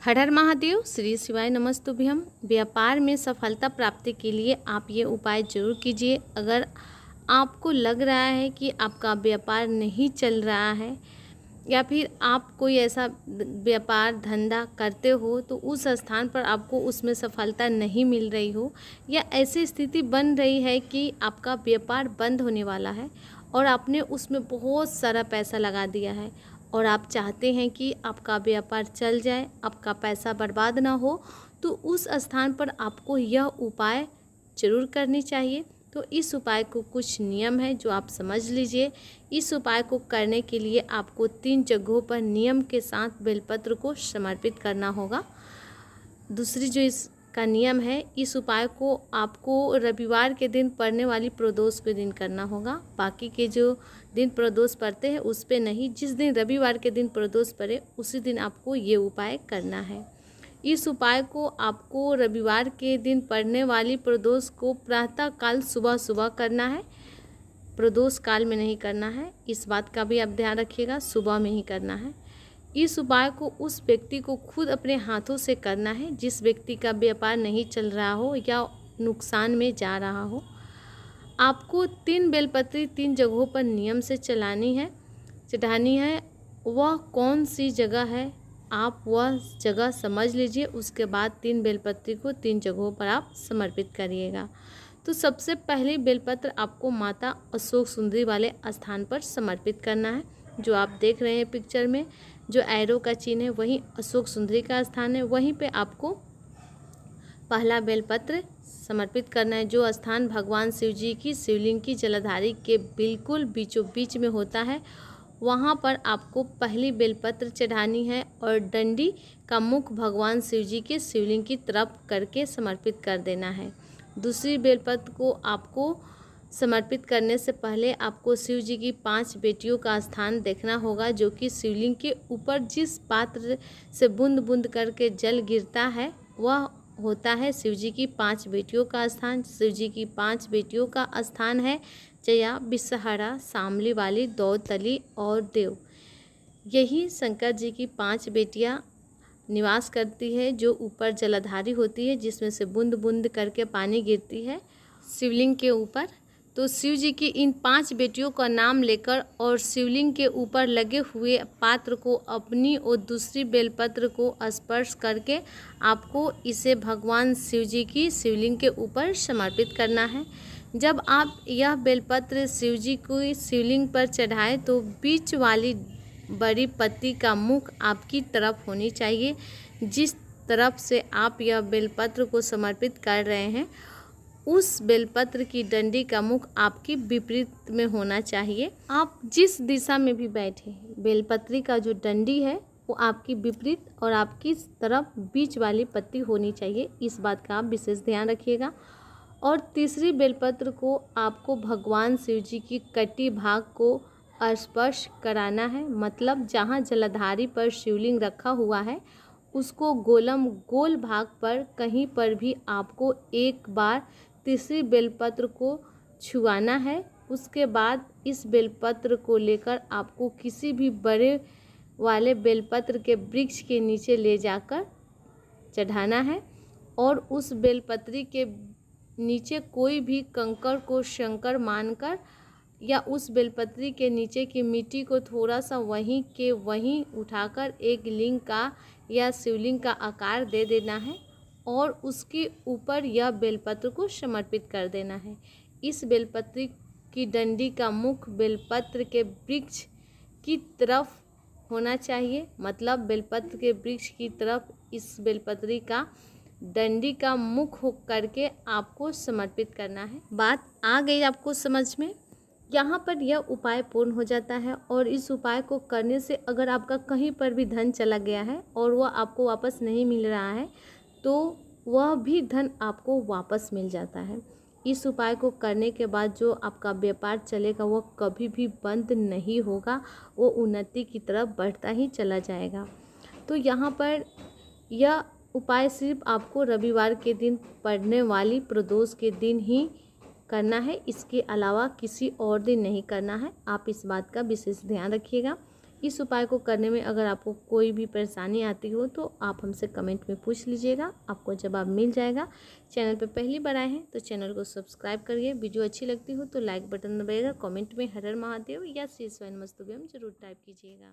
हर हर महादेव, श्री शिवाय नमस्तुभ्यम। व्यापार में सफलता प्राप्ति के लिए आप ये उपाय जरूर कीजिए। अगर आपको लग रहा है कि आपका व्यापार नहीं चल रहा है या फिर आप कोई ऐसा व्यापार धंधा करते हो तो उस स्थान पर आपको उसमें सफलता नहीं मिल रही हो, या ऐसी स्थिति बन रही है कि आपका व्यापार बंद होने वाला है और आपने उसमें बहुत सारा पैसा लगा दिया है और आप चाहते हैं कि आपका व्यापार चल जाए, आपका पैसा बर्बाद ना हो, तो उस स्थान पर आपको यह उपाय जरूर करनी चाहिए। तो इस उपाय को कुछ नियम है जो आप समझ लीजिए। इस उपाय को करने के लिए आपको 3 जगहों पर नियम के साथ बेलपत्र को समर्पित करना होगा। दूसरी जो इसका नियम है, इस उपाय को आपको रविवार के दिन पड़ने वाली प्रदोष के दिन करना होगा। बाकी के जो दिन प्रदोष पड़ते हैं उस पे नहीं, जिस दिन रविवार के दिन प्रदोष पड़े उसी दिन आपको ये उपाय करना है। इस उपाय को आपको रविवार के दिन पड़ने वाली प्रदोष को प्रातः काल सुबह सुबह करना है, प्रदोष काल में नहीं करना है। इस बात का भी आप ध्यान रखिएगा, सुबह में ही करना है। इस उपाय को उस व्यक्ति को खुद अपने हाथों से करना है जिस व्यक्ति का व्यापार नहीं चल रहा हो या नुकसान में जा रहा हो। आपको 3 बेलपत्री 3 जगहों पर नियम से चढ़ानी है। वह कौन सी जगह है आप वह जगह समझ लीजिए। उसके बाद 3 बेलपत्री को 3 जगहों पर आप समर्पित करिएगा। तो सबसे पहले बेलपत्र आपको माता अशोक सुंदरी वाले स्थान पर समर्पित करना है। जो आप देख रहे हैं पिक्चर में, जो एरो का चिन्ह है वहीं अशोक सुंदरी का स्थान है, वहीं पे आपको पहला बेलपत्र समर्पित करना है। जो स्थान भगवान शिव जी की शिवलिंग की जलाधारी के बिल्कुल बीचों बीच में होता है, वहाँ पर आपको पहली बेलपत्र चढ़ानी है और डंडी का मुख भगवान शिव जी के शिवलिंग की तरफ करके समर्पित कर देना है। दूसरी बेलपत्र को आपको समर्पित करने से पहले आपको शिव जी की 5 बेटियों का स्थान देखना होगा, जो कि शिवलिंग के ऊपर जिस पात्र से बूंद बूंद करके जल गिरता है वह होता है शिव जी की 5 बेटियों का स्थान। शिव जी की 5 बेटियों का स्थान है जया, बिसहरा, शामली वाली, दौतली और देव। यही शंकर जी की 5 बेटियां निवास करती है जो ऊपर जलाधारी होती है, जिसमें से बूंद बूंद करके पानी गिरती है शिवलिंग के ऊपर। तो शिव जी की इन 5 बेटियों का नाम लेकर और शिवलिंग के ऊपर लगे हुए पात्र को अपनी और दूसरी बेलपत्र को स्पर्श करके आपको इसे भगवान शिव जी की शिवलिंग के ऊपर समर्पित करना है। जब आप यह बेलपत्र शिव जी को शिवलिंग पर चढ़ाएं तो बीच वाली बड़ी पत्ती का मुख आपकी तरफ होनी चाहिए। जिस तरफ से आप यह बेलपत्र को समर्पित कर रहे हैं उस बेलपत्र की डंडी का मुख आपकी विपरीत में होना चाहिए। आप जिस दिशा में भी बैठे, बेलपत्री का जो डंडी है वो आपकी विपरीत और आपकी तरफ बीच वाली पत्ती होनी चाहिए। इस बात का आप विशेष ध्यान रखिएगा। और तीसरी बेलपत्र को आपको भगवान शिव जी की कटी भाग को स्पर्श कराना है, मतलब जहाँ जलाधारी पर शिवलिंग रखा हुआ है उसको गोल भाग पर कहीं पर भी आपको एक बार तीसरी बेलपत्र को छुआना है। उसके बाद इस बेलपत्र को लेकर आपको किसी भी बड़े वाले बेलपत्र के वृक्ष के नीचे ले जाकर चढ़ाना है और उस बेलपत्री के नीचे कोई भी कंकड़ को शंकर मानकर या उस बेलपत्री के नीचे की मिट्टी को थोड़ा सा वहीं के वहीं उठाकर एक लिंग का या शिवलिंग का आकार दे देना है और उसके ऊपर यह बेलपत्र को समर्पित कर देना है। इस बेलपत्री की डंडी का मुख बेलपत्र के वृक्ष की तरफ होना चाहिए, मतलब बेलपत्र के वृक्ष की तरफ इस बेलपत्री का डंडी का मुख हो करके आपको समर्पित करना है। बात आ गई आपको समझ में? यहाँ पर यह उपाय पूर्ण हो जाता है और इस उपाय को करने से अगर आपका कहीं पर भी धन चला गया है और वह आपको वापस नहीं मिल रहा है तो वह भी धन आपको वापस मिल जाता है। इस उपाय को करने के बाद जो आपका व्यापार चलेगा वह कभी भी बंद नहीं होगा, वो उन्नति की तरफ बढ़ता ही चला जाएगा। तो यहाँ पर यह उपाय सिर्फ आपको रविवार के दिन पड़ने वाली प्रदोष के दिन ही करना है, इसके अलावा किसी और दिन नहीं करना है। आप इस बात का विशेष ध्यान रखिएगा। इस उपाय को करने में अगर आपको कोई भी परेशानी आती हो तो आप हमसे कमेंट में पूछ लीजिएगा, आपको जवाब मिल जाएगा। चैनल पर पहली बार आए हैं तो चैनल को सब्सक्राइब करिए। वीडियो अच्छी लगती हो तो लाइक बटन दबाइएगा। कमेंट में हर हर महादेव या श्री शिवाय नमस्तुभ्यम जरूर टाइप कीजिएगा।